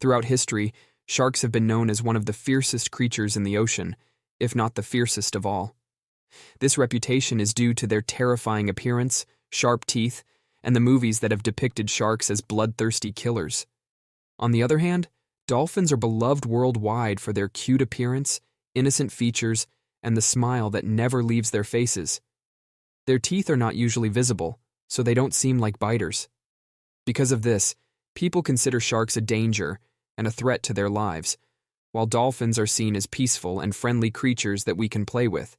Throughout history, sharks have been known as one of the fiercest creatures in the ocean, if not the fiercest of all. This reputation is due to their terrifying appearance, sharp teeth, and the movies that have depicted sharks as bloodthirsty killers. On the other hand, dolphins are beloved worldwide for their cute appearance, innocent features, and the smile that never leaves their faces. Their teeth are not usually visible, so they don't seem like biters. Because of this, people consider sharks a danger and a threat to their lives, while dolphins are seen as peaceful and friendly creatures that we can play with.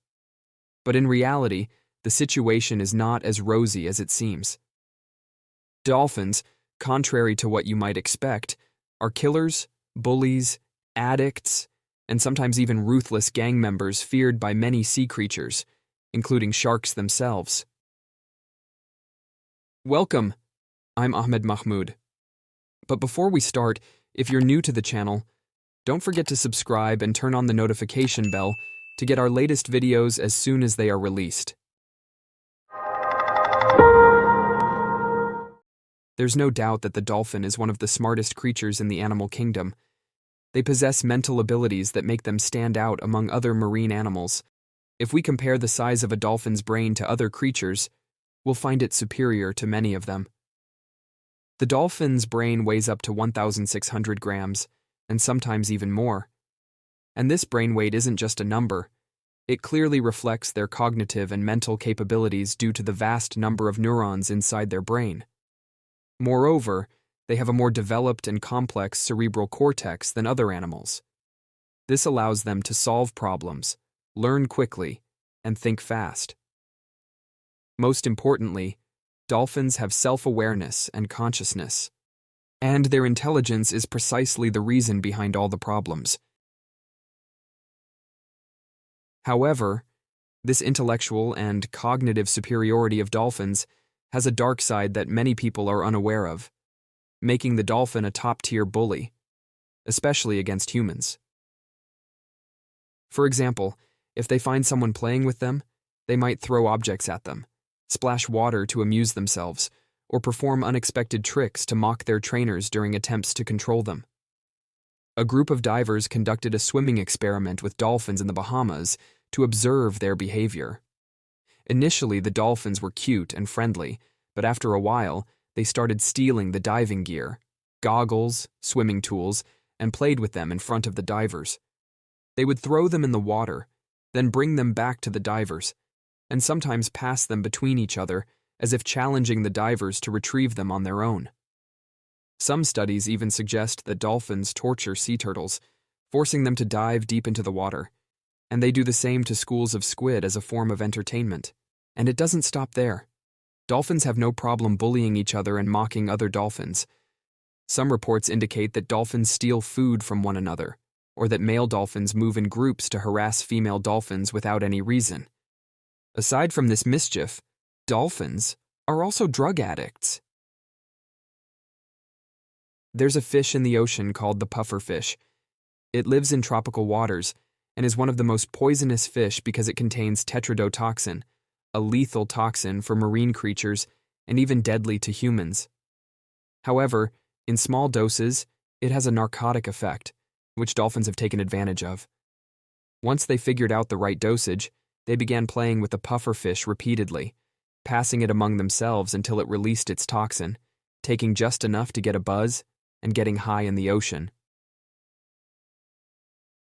But in reality, the situation is not as rosy as it seems. Dolphins, contrary to what you might expect, are killers, bullies, addicts, and sometimes even ruthless gang members feared by many sea creatures, including sharks themselves. Welcome! I'm Ahmed Mahmoud. But before we start, if you're new to the channel, don't forget to subscribe and turn on the notification bell to get our latest videos as soon as they are released. There's no doubt that the dolphin is one of the smartest creatures in the animal kingdom. They possess mental abilities that make them stand out among other marine animals. If we compare the size of a dolphin's brain to other creatures, we'll find it superior to many of them. The dolphin's brain weighs up to 1,600 grams, and sometimes even more. And this brain weight isn't just a number. It clearly reflects their cognitive and mental capabilities due to the vast number of neurons inside their brain. Moreover, they have a more developed and complex cerebral cortex than other animals. This allows them to solve problems, learn quickly, and think fast. Most importantly, dolphins have self-awareness and consciousness, and their intelligence is precisely the reason behind all the problems. However, this intellectual and cognitive superiority of dolphins has a dark side that many people are unaware of, making the dolphin a top-tier bully, especially against humans. For example, if they find someone playing with them, they might throw objects at them, splash water to amuse themselves, or perform unexpected tricks to mock their trainers during attempts to control them. A group of divers conducted a swimming experiment with dolphins in the Bahamas to observe their behavior. Initially, the dolphins were cute and friendly, but after a while, they started stealing the diving gear, goggles, swimming tools, and played with them in front of the divers. They would throw them in the water, then bring them back to the divers, and sometimes pass them between each other as if challenging the divers to retrieve them on their own. Some studies even suggest that dolphins torture sea turtles, forcing them to dive deep into the water, and they do the same to schools of squid as a form of entertainment. And it doesn't stop there. Dolphins have no problem bullying each other and mocking other dolphins. Some reports indicate that dolphins steal food from one another, or that male dolphins move in groups to harass female dolphins without any reason. Aside from this mischief, dolphins are also drug addicts. There's a fish in the ocean called the pufferfish. It lives in tropical waters and is one of the most poisonous fish because it contains tetrodotoxin, a lethal toxin for marine creatures and even deadly to humans. However, in small doses, it has a narcotic effect, which dolphins have taken advantage of. Once they figured out the right dosage, they began playing with the pufferfish repeatedly, passing it among themselves until it released its toxin, taking just enough to get a buzz and getting high in the ocean.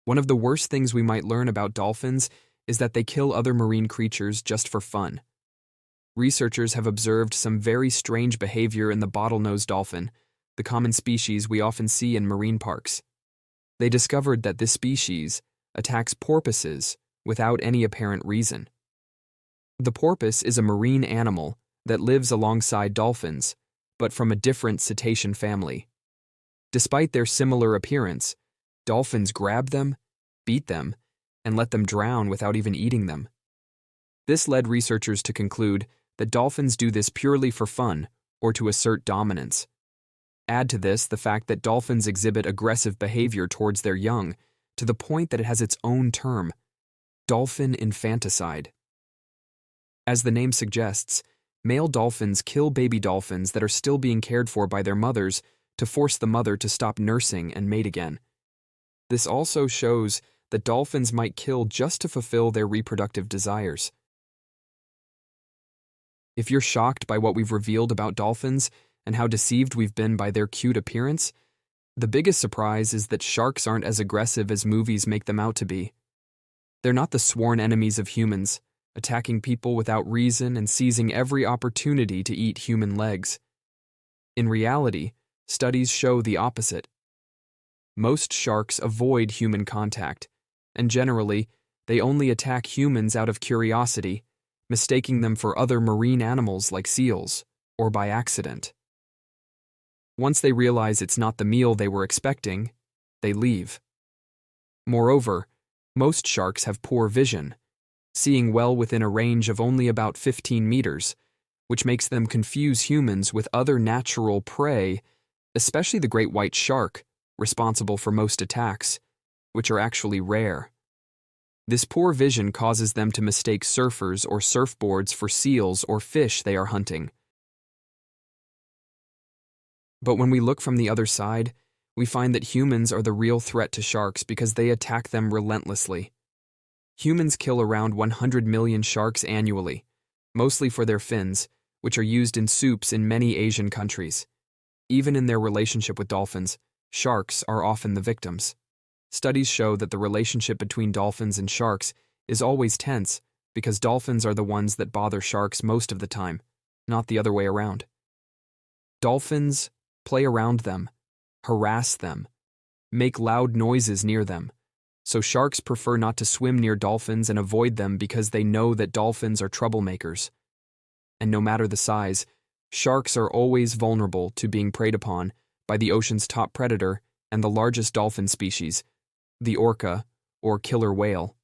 One of the worst things we might learn about dolphins is that they kill other marine creatures just for fun. Researchers have observed some very strange behavior in the bottlenose dolphin, the common species we often see in marine parks. They discovered that this species attacks porpoises without any apparent reason. The porpoise is a marine animal that lives alongside dolphins, but from a different cetacean family. Despite their similar appearance, dolphins grab them, beat them, and let them drown without even eating them. This led researchers to conclude that dolphins do this purely for fun or to assert dominance. Add to this the fact that dolphins exhibit aggressive behavior towards their young, to the point that it has its own term, dolphin infanticide. As the name suggests, male dolphins kill baby dolphins that are still being cared for by their mothers to force the mother to stop nursing and mate again. This also shows that dolphins might kill just to fulfill their reproductive desires. If you're shocked by what we've revealed about dolphins and how deceived we've been by their cute appearance, the biggest surprise is that sharks aren't as aggressive as movies make them out to be. They're not the sworn enemies of humans, attacking people without reason and seizing every opportunity to eat human legs. In reality, studies show the opposite. Most sharks avoid human contact, and generally, they only attack humans out of curiosity, mistaking them for other marine animals like seals, or by accident. Once they realize it's not the meal they were expecting, they leave. Moreover, most sharks have poor vision, seeing well within a range of only about 15 meters, which makes them confuse humans with other natural prey, especially the great white shark, responsible for most attacks, which are actually rare. This poor vision causes them to mistake surfers or surfboards for seals or fish they are hunting. But when we look from the other side, we find that humans are the real threat to sharks because they attack them relentlessly. Humans kill around 100 million sharks annually, mostly for their fins, which are used in soups in many Asian countries. Even in their relationship with dolphins, sharks are often the victims. Studies show that the relationship between dolphins and sharks is always tense because dolphins are the ones that bother sharks most of the time, not the other way around. Dolphins play around them, harass them, make loud noises near them, so sharks prefer not to swim near dolphins and avoid them because they know that dolphins are troublemakers. And no matter the size, sharks are always vulnerable to being preyed upon by the ocean's top predator and the largest dolphin species, the orca, or killer whale.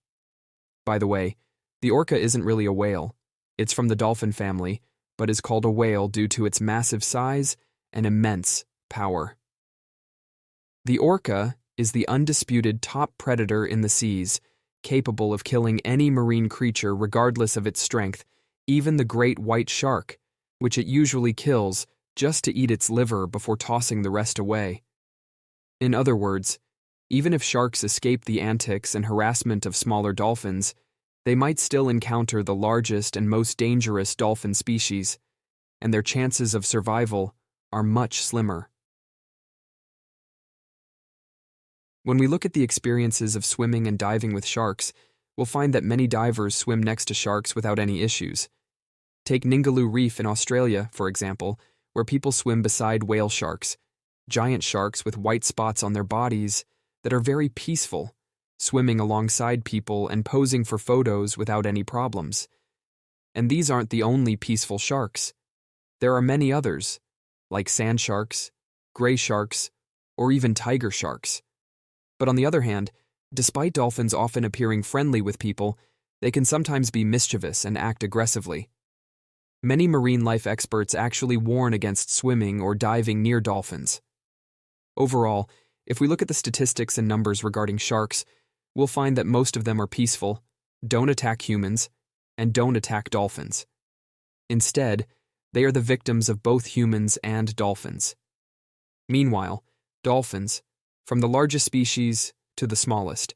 By the way, the orca isn't really a whale. It's from the dolphin family, but is called a whale due to its massive size and immense power. The orca is the undisputed top predator in the seas, capable of killing any marine creature regardless of its strength, even the great white shark, which it usually kills just to eat its liver before tossing the rest away. In other words, even if sharks escape the antics and harassment of smaller dolphins, they might still encounter the largest and most dangerous dolphin species, and their chances of survival are much slimmer. When we look at the experiences of swimming and diving with sharks, we'll find that many divers swim next to sharks without any issues. Take Ningaloo Reef in Australia, for example, where people swim beside whale sharks, giant sharks with white spots on their bodies that are very peaceful, swimming alongside people and posing for photos without any problems. And these aren't the only peaceful sharks. There are many others, like sand sharks, gray sharks, or even tiger sharks. But on the other hand, despite dolphins often appearing friendly with people, they can sometimes be mischievous and act aggressively. Many marine life experts actually warn against swimming or diving near dolphins. Overall, if we look at the statistics and numbers regarding sharks, we'll find that most of them are peaceful, don't attack humans, and don't attack dolphins. Instead, they are the victims of both humans and dolphins. Meanwhile, dolphins, from the largest species to the smallest,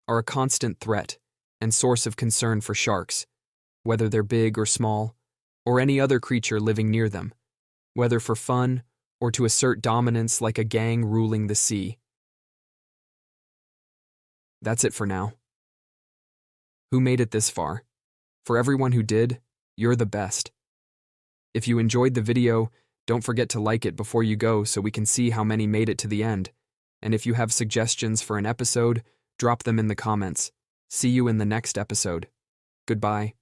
are a constant threat and source of concern for sharks, whether they're big or small, or any other creature living near them, whether for fun or to assert dominance like a gang ruling the sea. That's it for now. Who made it this far? For everyone who did, you're the best. If you enjoyed the video, don't forget to like it before you go so we can see how many made it to the end. And if you have suggestions for an episode, drop them in the comments. See you in the next episode. Goodbye.